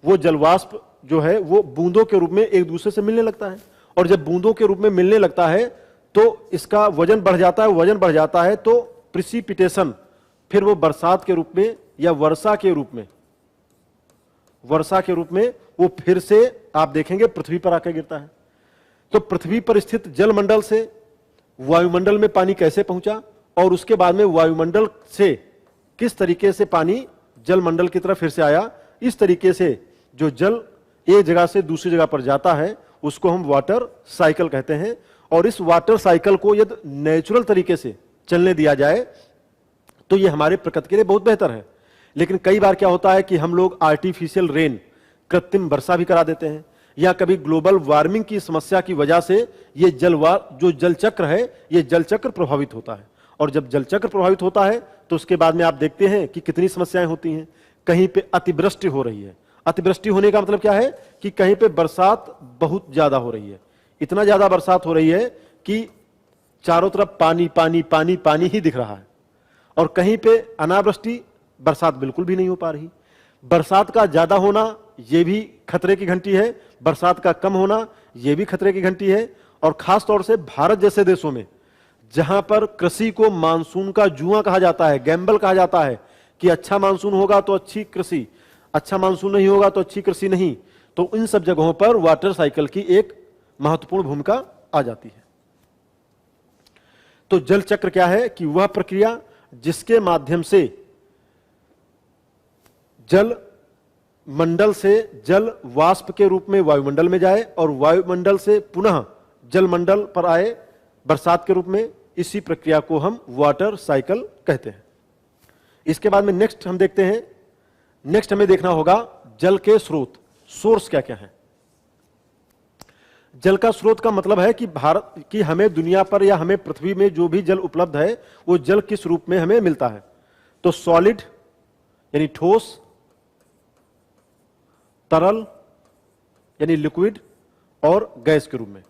वो जलवाष्प जो है वो बूंदों के रूप में एक दूसरे से मिलने लगता है, और जब बूंदों के रूप में मिलने लगता है तो इसका वजन बढ़ जाता है तो प्रिसिपिटेशन, फिर वो बरसात के रूप में या वर्षा के रूप में वो फिर से आप देखेंगे पृथ्वी पर आकर गिरता है। तो पृथ्वी पर स्थित जल मंडल से वायुमंडल में पानी कैसे पहुंचा, और उसके बाद में वायुमंडल से किस तरीके से पानी जल मंडल की तरफ फिर से आया, इस तरीके से जो जल एक जगह से दूसरी जगह पर जाता है उसको हम वाटर साइकिल कहते हैं। और इस वाटर साइकिल को यदि नेचुरल तरीके से चलने दिया जाए तो ये हमारे प्रकृति के लिए बहुत बेहतर है। लेकिन कई बार क्या होता है कि हम लोग आर्टिफिशियल रेन, कृत्रिम वर्षा भी करा देते हैं, या कभी ग्लोबल वार्मिंग की समस्या की वजह से ये जो जल चक्र है ये जल चक्र प्रभावित होता है। और जब जल चक्र प्रभावित होता है तो उसके बाद में आप देखते हैं कि कितनी समस्याएं होती हैं। कहीं पे अतिवृष्टि हो रही है, अतिवृष्टि होने का मतलब क्या है कि कहीं पे बरसात बहुत ज्यादा हो रही है, इतना ज्यादा बरसात हो रही है कि चारों तरफ पानी पानी पानी पानी ही दिख रहा है। और कहीं पे अनावृष्टि, बरसात बिल्कुल भी नहीं हो पा रही। बरसात का ज्यादा होना यह भी खतरे की घंटी है, बरसात का कम होना यह भी खतरे की घंटी है। और खास तौर से भारत जैसे देशों में जहां पर कृषि को मानसून का जुआ कहा जाता है, गैम्बल कहा जाता है कि अच्छा मानसून होगा तो अच्छी कृषि, अच्छा मानसून नहीं होगा तो अच्छी कृषि नहीं, तो इन सब जगहों पर वाटर साइकिल की एक महत्वपूर्ण भूमिका आ जाती है। तो जल चक्र क्या है कि वह प्रक्रिया जिसके माध्यम से जल मंडल से जल वाष्प के रूप में वायुमंडल में जाए और वायुमंडल से पुनः जल मंडल पर आए बरसात के रूप में, इसी प्रक्रिया को हम वाटर साइकिल कहते हैं। इसके बाद में नेक्स्ट हम देखते हैं, नेक्स्ट हमें देखना होगा जल के स्रोत, सोर्स क्या क्या है। जल का स्रोत का मतलब है कि भारत की हमें दुनिया पर या हमें पृथ्वी में जो भी जल उपलब्ध है वो जल किस रूप में हमें मिलता है। तो सॉलिड यानी ठोस, तरल यानी लिक्विड, और गैस के रूप में।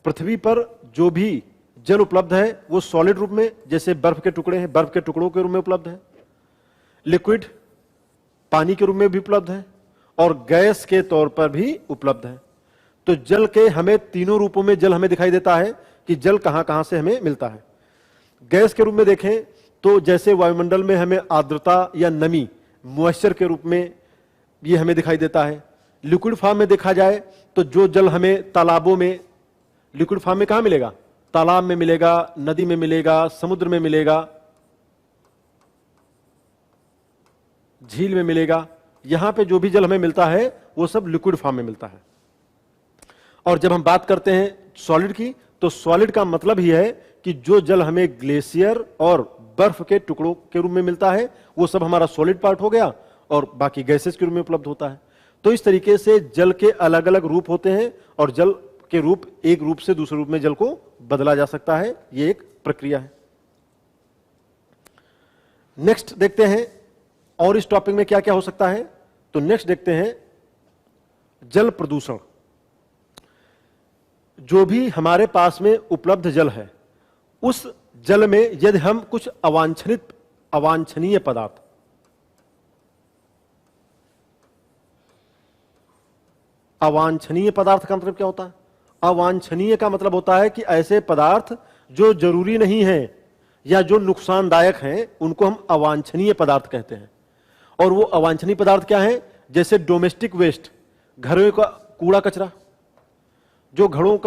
पृथ्वी पर जो भी जल उपलब्ध है वो सॉलिड रूप में, जैसे बर्फ के टुकड़े हैं, बर्फ के टुकड़ों के रूप में उपलब्ध है, लिक्विड पानी के रूप में भी उपलब्ध है, और गैस के तौर पर भी उपलब्ध है। तो जल के हमें तीनों रूपों में जल हमें दिखाई देता है कि जल कहां कहां से हमें मिलता है। गैस के रूप में देखें तो जैसे वायुमंडल में हमें आर्द्रता या नमी, मॉइस्चर के रूप में ये हमें दिखाई देता है। लिक्विड फॉर्म में देखा जाए तो जो जल हमें तालाबों में, लिक्विड फॉर्म में कहां मिलेगा? तालाब में मिलेगा, नदी में मिलेगा, समुद्र में मिलेगा, झील में मिलेगा। यहां पे जो भी जल हमें मिलता है वो सब लिक्विड फॉर्म में मिलता है। और जब हम बात करते हैं सॉलिड की, तो सॉलिड का मतलब ही है कि जो जल हमें ग्लेशियर और बर्फ के टुकड़ों के रूप में मिलता है, वो सब हमारा सॉलिड पार्ट हो गया, और बाकी गैसेस के रूप में उपलब्ध होता है। तो इस तरीके से जल के अलग अलग रूप होते हैं, और जल के रूप एक रूप से दूसरे रूप में जल को बदला जा सकता है, ये एक प्रक्रिया है। नेक्स्ट देखते हैं और इस टॉपिक में क्या क्या हो सकता है। तो नेक्स्ट देखते हैं जल प्रदूषण। जो भी हमारे पास में उपलब्ध जल है, उस जल में यदि हम कुछ अवांछनीय पदार्थ, अवांछनीय पदार्थ का मतलब क्या होता है? अवांछनीय का मतलब होता है कि ऐसे पदार्थ जो जरूरी नहीं है या जो नुकसानदायक हैं, उनको हम अवांछनीय पदार्थ कहते हैं। और वो अवांछनीय पदार्थ क्या है? जैसे डोमेस्टिक वेस्ट, घरों का कूड़ा कचरा, जो घरों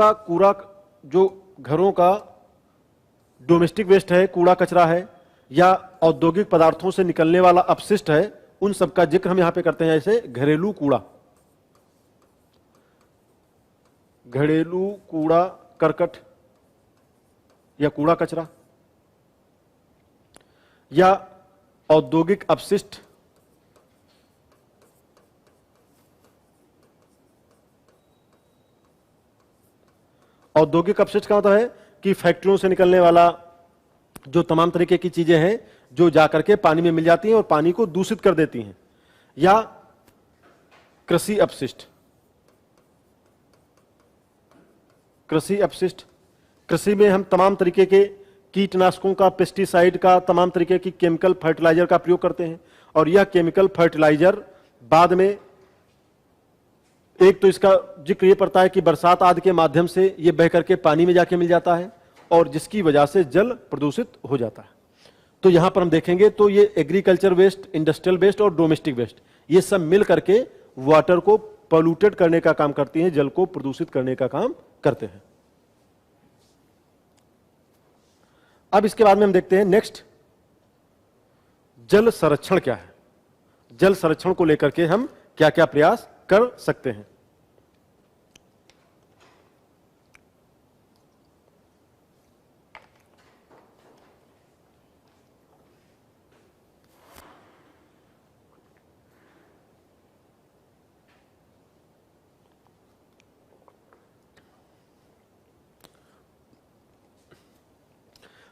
का डोमेस्टिक वेस्ट है, कूड़ा कचरा है, या औद्योगिक पदार्थों से निकलने वाला अपशिष्ट है, उन सब का जिक्र हम यहां पे करते हैं। जैसे घरेलू कूड़ा करकट या कूड़ा कचरा, या औद्योगिक अपशिष्ट, औद्योगिक अपशिष्ट का मतलब है कि फैक्ट्रियों से निकलने वाला जो तमाम तरीके की चीजें हैं जो जाकर के पानी में मिल जाती हैं और पानी को दूषित कर देती हैं, या कृषि अपशिष्ट। कृषि में हम तमाम तरीके के कीटनाशकों का, पेस्टिसाइड का, तमाम तरीके की केमिकल फर्टिलाइजर का प्रयोग करते हैं, और यह केमिकल फर्टिलाइजर बाद में, एक तो इसका जिक्र ये पड़ता है कि बरसात आदि के माध्यम से ये बह करके पानी में जाके मिल जाता है, और जिसकी वजह से जल प्रदूषित हो जाता है। तो यहां पर हम देखेंगे तो ये एग्रीकल्चर वेस्ट, इंडस्ट्रियल वेस्ट और डोमेस्टिक वेस्ट, ये सब मिल करके वाटर को पोल्यूटेड करने का काम करती हैं, जल को प्रदूषित करने का काम करते हैं। अब इसके बाद में हम देखते हैं नेक्स्ट, जल संरक्षण क्या है। जल संरक्षण को लेकर के हम क्या क्या प्रयास कर सकते हैं।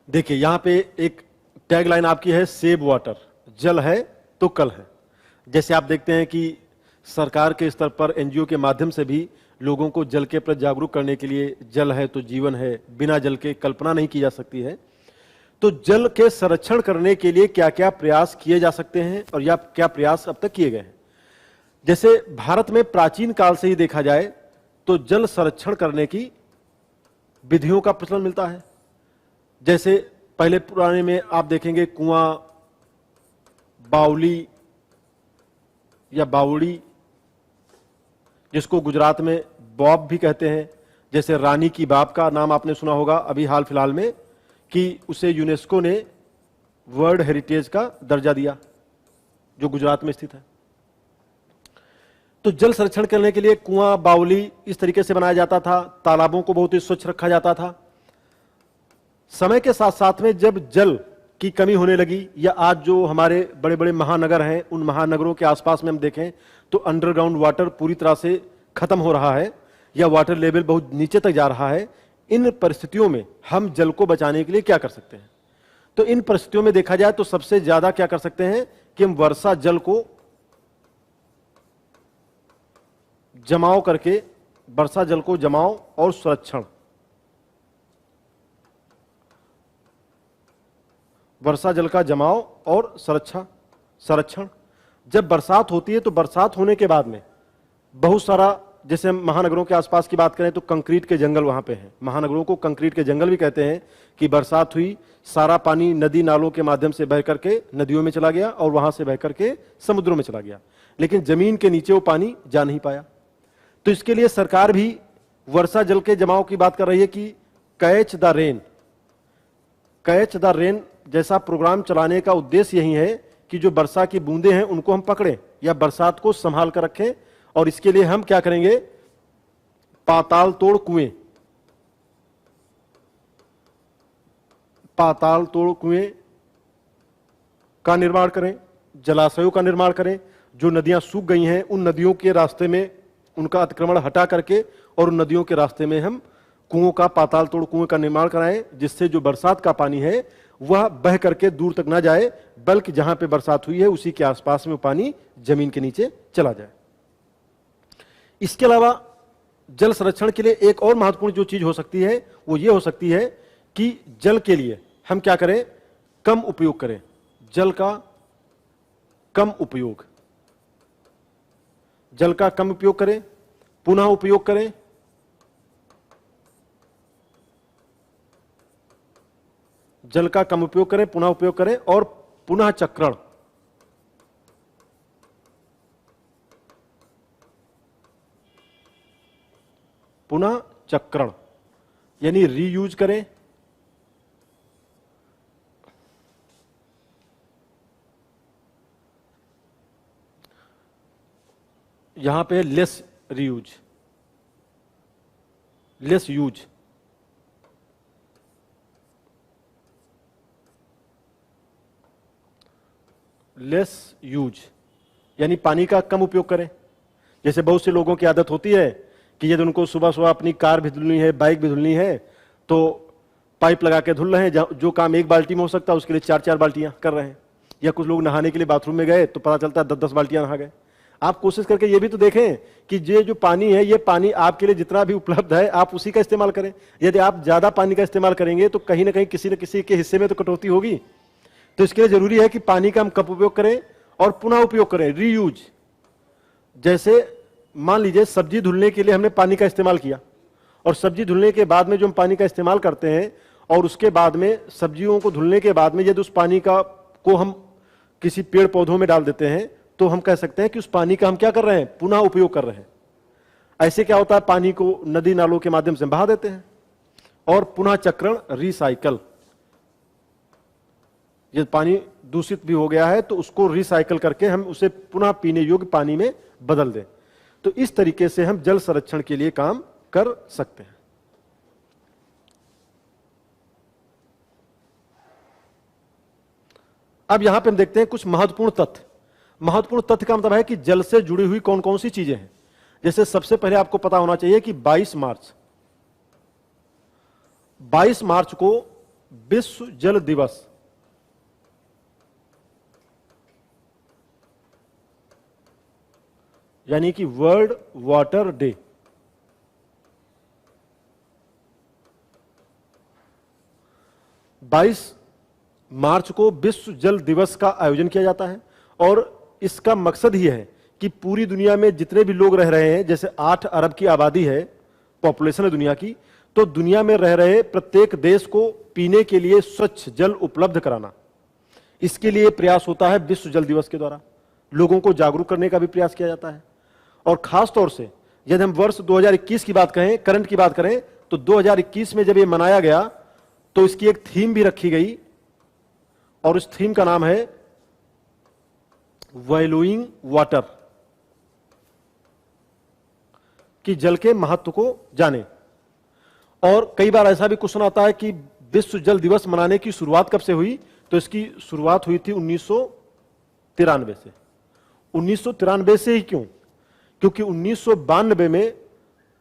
देखिए यहां पे एक टैगलाइन आपकी है, सेव वाटर, जल है तो कल है। जैसे आप देखते हैं कि सरकार के स्तर पर एनजीओ के माध्यम से भी लोगों को जल के प्रति जागरूक करने के लिए, जल है तो जीवन है, बिना जल के कल्पना नहीं की जा सकती है। तो जल के संरक्षण करने के लिए क्या क्या प्रयास किए जा सकते हैं और या क्या प्रयास अब तक किए गए हैं। जैसे भारत में प्राचीन काल से ही देखा जाए तो जल संरक्षण करने की विधियों का प्रचलन मिलता है। जैसे पहले पुराने में आप देखेंगे कुआं, बावली या बावड़ी, जिसको गुजरात में बॉब भी कहते हैं। जैसे रानी की बाब का नाम आपने सुना होगा अभी हाल फिलहाल में, कि उसे यूनेस्को ने वर्ल्ड हेरिटेज का दर्जा दिया, जो गुजरात में स्थित है। तो जल संरक्षण करने के लिए कुआं, बावली इस तरीके से बनाया जाता था, तालाबों को बहुत ही स्वच्छ रखा जाता था। समय के साथ साथ में जब जल की कमी होने लगी, या आज जो हमारे बड़े बड़े महानगर हैं, उन महानगरों के आसपास में हम देखें तो अंडरग्राउंड वाटर पूरी तरह से खत्म हो रहा है, या वाटर लेवल बहुत नीचे तक जा रहा है। इन परिस्थितियों में हम जल को बचाने के लिए क्या कर सकते हैं? तो इन परिस्थितियों में देखा जाए तो सबसे ज्यादा क्या कर सकते हैं कि हम वर्षा जल को जमाव करके, वर्षा जल को जमाव और संरक्षण, वर्षा जल का जमाव और संरक्षण। जब बरसात होती है तो बरसात होने के बाद में बहुत सारा, जैसे हम महानगरों के आसपास की बात करें तो कंक्रीट के जंगल वहां पे हैं। महानगरों को कंक्रीट के जंगल भी कहते हैं कि बरसात हुई, सारा पानी नदी नालों के माध्यम से बह करके नदियों में चला गया और वहां से बह करके समुद्रों में चला गया, लेकिन जमीन के नीचे वो पानी जा नहीं पाया। तो इसके लिए सरकार भी वर्षा जल के जमाव की बात कर रही है कि कैच द रेन जैसा प्रोग्राम चलाने का उद्देश्य यही है कि जो वर्षा की बूंदें हैं उनको हम पकड़ें या बरसात को संभाल कर रखें। और इसके लिए हम क्या करेंगे, पाताल तोड़ कुएं का निर्माण करें, जलाशयों का निर्माण करें, जो नदियां सूख गई हैं उन नदियों के रास्ते में उनका अतिक्रमण हटा करके और उन नदियों के रास्ते में हम कुओं का, पाताल तोड़ कुएं का निर्माण कराएं, जिससे जो बरसात का पानी है वह बह करके दूर तक ना जाए, बल्कि जहां पे बरसात हुई है उसी के आसपास में पानी जमीन के नीचे चला जाए। इसके अलावा जल संरक्षण के लिए एक और महत्वपूर्ण जो चीज हो सकती है वो ये हो सकती है कि जल के लिए हम क्या करें, कम उपयोग करें, जल का कम उपयोग, जल का कम उपयोग करें, पुनः उपयोग करें, जल का कम उपयोग करें, पुनः उपयोग करें और पुनः चक्रण, पुनः चक्रण यानी रीयूज करें, यहां पे less reuse, less use, less use यानी पानी का कम उपयोग करें। जैसे बहुत से लोगों की आदत होती है कि यदि उनको सुबह सुबह अपनी कार भी धुलनी है, बाइक भी धुलनी है, तो पाइप लगा के धुल रहे हैं, जो काम एक बाल्टी में हो सकता है उसके लिए 4-4 बाल्टियां कर रहे हैं। या कुछ लोग नहाने के लिए बाथरूम में गए तो पता चलता है 10-10 बाल्टियां नहा गए। आप कोशिश करके ये भी तो देखें कि ये जो पानी है, ये पानी आपके लिए जितना भी उपलब्ध है आप उसी का इस्तेमाल करें। यदि आप ज्यादा पानी का इस्तेमाल करेंगे तो कहीं ना कहीं किसी न किसी के हिस्से में तो कटौती होगी। तो इसके लिए जरूरी है कि पानी का हम कम उपयोग करें और पुनः उपयोग करें, रीयूज। जैसे मान लीजिए सब्जी धुलने के लिए हमने पानी का इस्तेमाल किया और सब्जी धुलने के बाद में जो हम पानी का इस्तेमाल करते हैं और उसके बाद में सब्जियों को धुलने के बाद में यदि उस पानी का को हम किसी पेड़ पौधों में डाल देते हैं तो हम कह सकते हैं कि उस पानी का हम क्या कर रहे हैं, पुनः उपयोग कर रहे हैं। ऐसे क्या होता है, पानी को नदी नालों के माध्यम से बहा देते हैं। और पुनः चक्रण, रिसाइकल, यदि पानी दूषित भी हो गया है तो उसको रिसाइकल करके हम उसे पुनः पीने योग्य पानी में बदल दें। तो इस तरीके से हम जल संरक्षण के लिए काम कर सकते हैं। अब यहां पे हम देखते हैं कुछ महत्वपूर्ण तथ्य। महत्वपूर्ण तथ्य का मतलब है कि जल से जुड़ी हुई कौन कौन सी चीजें हैं। जैसे सबसे पहले आपको पता होना चाहिए कि 22 मार्च को विश्व जल दिवस यानी कि वर्ल्ड वाटर डे, मार्च को विश्व जल दिवस का आयोजन किया जाता है। और इसका मकसद ही है कि पूरी दुनिया में जितने भी लोग रह रहे हैं, जैसे 8 अरब की आबादी है, पॉपुलेशन है दुनिया की, तो दुनिया में रह रहे प्रत्येक देश को पीने के लिए स्वच्छ जल उपलब्ध कराना, इसके लिए प्रयास होता है। विश्व जल दिवस के द्वारा लोगों को जागरूक करने का भी प्रयास किया जाता है। और खास तौर से यदि हम वर्ष 2021 की बात करें, करंट की बात करें, तो 2021 में जब ये मनाया गया तो इसकी एक थीम भी रखी गई और इस थीम का नाम है वैल्यूइंग वाटर, कि जल के महत्व को जाने। और कई बार ऐसा भी क्वेश्चन आता है कि विश्व जल दिवस मनाने की शुरुआत कब से हुई, तो इसकी शुरुआत हुई थी 1993 से। 1993 से ही क्यों? क्योंकि 1992 में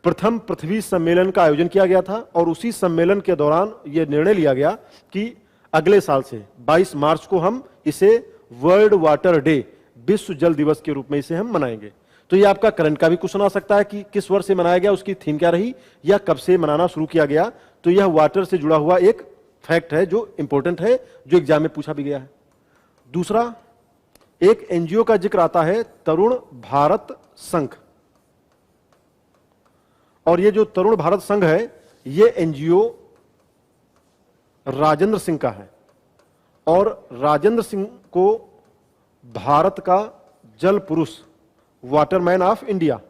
प्रथम पृथ्वी सम्मेलन का आयोजन किया गया था और उसी सम्मेलन के दौरान यह निर्णय लिया गया कि अगले साल से 22 मार्च को हम इसे वर्ल्ड वाटर डे, विश्व जल दिवस के रूप में इसे हम मनाएंगे। तो ये आपका करंट का भी क्वेश्चन आ सकता है कि किस वर्ष से मनाया गया, उसकी थीम क्या रही, या कब से मनाना शुरू किया गया। तो यह वाटर से जुड़ा हुआ एक फैक्ट है जो इंपॉर्टेंट है, जो एग्जाम में पूछा भी गया है। दूसरा, एक एनजीओ का जिक्र आता है, तरुण भारत संघ। और ये जो तरुण भारत संघ है, ये एनजीओ राजेंद्र सिंह का है और राजेंद्र सिंह को भारत का जल पुरुष, वाटरमैन ऑफ इंडिया,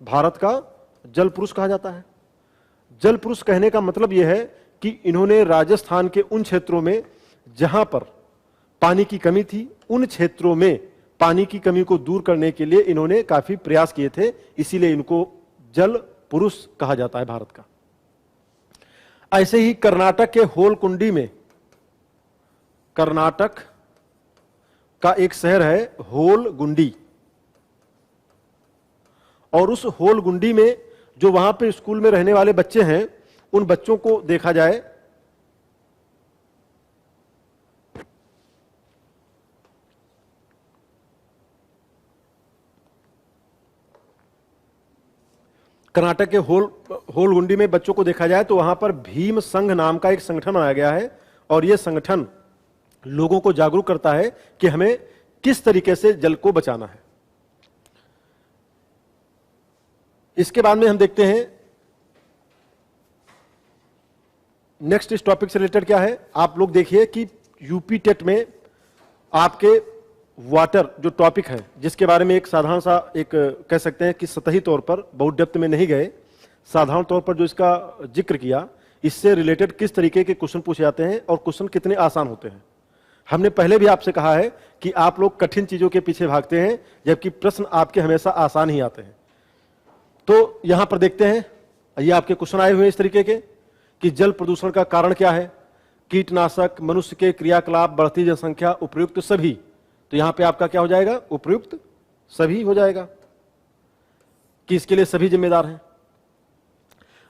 भारत का जल पुरुष कहा जाता है। जल पुरुष कहने का मतलब यह है कि इन्होंने राजस्थान के उन क्षेत्रों में जहां पर पानी की कमी थी, उन क्षेत्रों में पानी की कमी को दूर करने के लिए इन्होंने काफी प्रयास किए थे, इसीलिए इनको जल पुरुष कहा जाता है भारत का। ऐसे ही कर्नाटक के होलकुंडी में, कर्नाटक का एक शहर है होलगुंडी, और उस होलगुंडी में जो वहां पे स्कूल में रहने वाले बच्चे हैं, उन बच्चों को देखा जाए कर्नाटक के होलगुंडी में बच्चों को देखा जाए तो वहां पर भीम संघ नाम का एक संगठन बनाया गया है, और यह संगठन लोगों को जागरूक करता है कि हमें किस तरीके से जल को बचाना है। इसके बाद में हम देखते हैं नेक्स्ट इस टॉपिक से रिलेटेड क्या है। आप लोग देखिए कि यूपी टेट में आपके वाटर जो टॉपिक है, जिसके बारे में एक साधारण सा एक कह सकते हैं कि सतही तौर पर, बहुत डेप्थ में नहीं गए, साधारण तौर पर जो इसका जिक्र किया, इससे रिलेटेड किस तरीके के क्वेश्चन पूछे जाते हैं और क्वेश्चन कितने आसान होते हैं। हमने पहले भी आपसे कहा है कि आप लोग कठिन चीजों के पीछे भागते हैं, जबकि प्रश्न आपके हमेशा आसान ही आते हैं। तो यहां पर देखते हैं, ये आपके क्वेश्चन आए हुए हैं इस तरीके के कि जल प्रदूषण का कारण क्या है, कीटनाशक, मनुष्य के क्रियाकलाप, बढ़ती जनसंख्या, उपयुक्त सभी। तो यहां पे आपका क्या हो जाएगा, उपयुक्त सभी हो जाएगा कि इसके लिए सभी जिम्मेदार हैं।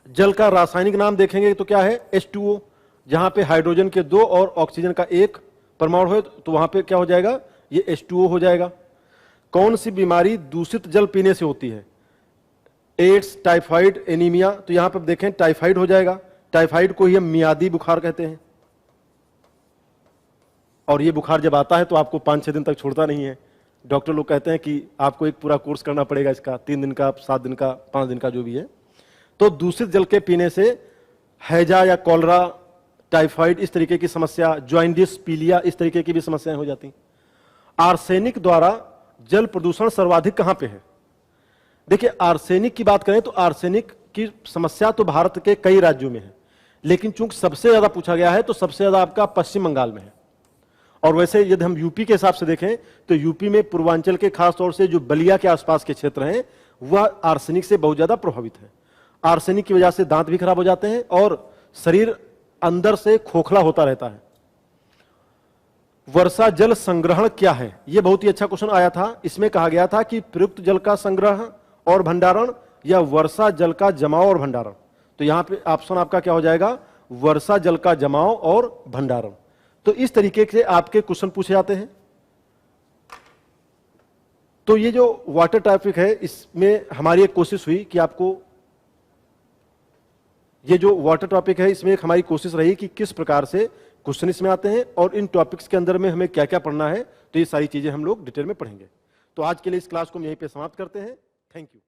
जल का रासायनिक नाम देखेंगे तो क्या है, H2O, जहां पे हाइड्रोजन के 2 और ऑक्सीजन का 1 परमाणु है, तो वहां पे क्या हो जाएगा, ये H2O हो जाएगा। कौन सी बीमारी दूषित जल पीने से होती है, एड्स, टाइफाइड, एनीमिया। तो यहां पर देखें टाइफाइड हो जाएगा। टाइफाइड को ही हम मियादी बुखार कहते हैं, और ये बुखार जब आता है तो आपको 5-6 दिन तक छोड़ता नहीं है। डॉक्टर लोग कहते हैं कि आपको एक पूरा कोर्स करना पड़ेगा इसका, 3 दिन का, 7 दिन का, 5 दिन का, जो भी है। तो दूषित जल के पीने से हैजा या कॉलरा, टाइफाइड, इस तरीके की समस्या, जॉइंडिस, पीलिया, इस तरीके की भी समस्याएं हो जाती। आर्सेनिक द्वारा जल प्रदूषण सर्वाधिक कहां पे है। देखिए, आर्सेनिक की बात करें तो आर्सेनिक की समस्या तो भारत के कई राज्यों में है, लेकिन चूंकि सबसे ज्यादा पूछा गया है तो सबसे ज्यादा आपका पश्चिम बंगाल में है। और वैसे यदि हम यूपी के हिसाब से देखें तो यूपी में पूर्वांचल के खास तौर से जो बलिया के आसपास के क्षेत्र हैं, वह आर्सेनिक से बहुत ज्यादा प्रभावित है। आर्सेनिक की वजह से दांत भी खराब हो जाते हैं और शरीर अंदर से खोखला होता रहता है। वर्षा जल संग्रहण क्या है, यह बहुत ही अच्छा क्वेश्चन आया था। इसमें कहा गया था कि प्रयुक्त जल का संग्रह और भंडारण या वर्षा जल का जमाव और भंडारण। तो यहां पे ऑप्शन आपका क्या हो जाएगा, वर्षा जल का जमाव और भंडारण। तो इस तरीके से आपके क्वेश्चन पूछे जाते हैं। तो ये जो वाटर टॉपिक है, इसमें हमारी एक कोशिश हुई कि आपको, ये जो वाटर टॉपिक है इसमें एक हमारी कोशिश रही कि किस प्रकार से क्वेश्चन इसमें आते हैं और इन टॉपिक्स के अंदर में हमें क्या क्या पढ़ना है। तो ये सारी चीजें हम लोग डिटेल में पढ़ेंगे। तो आज के लिए इस क्लास को हम यहीं पे समाप्त करते हैं। Thank you.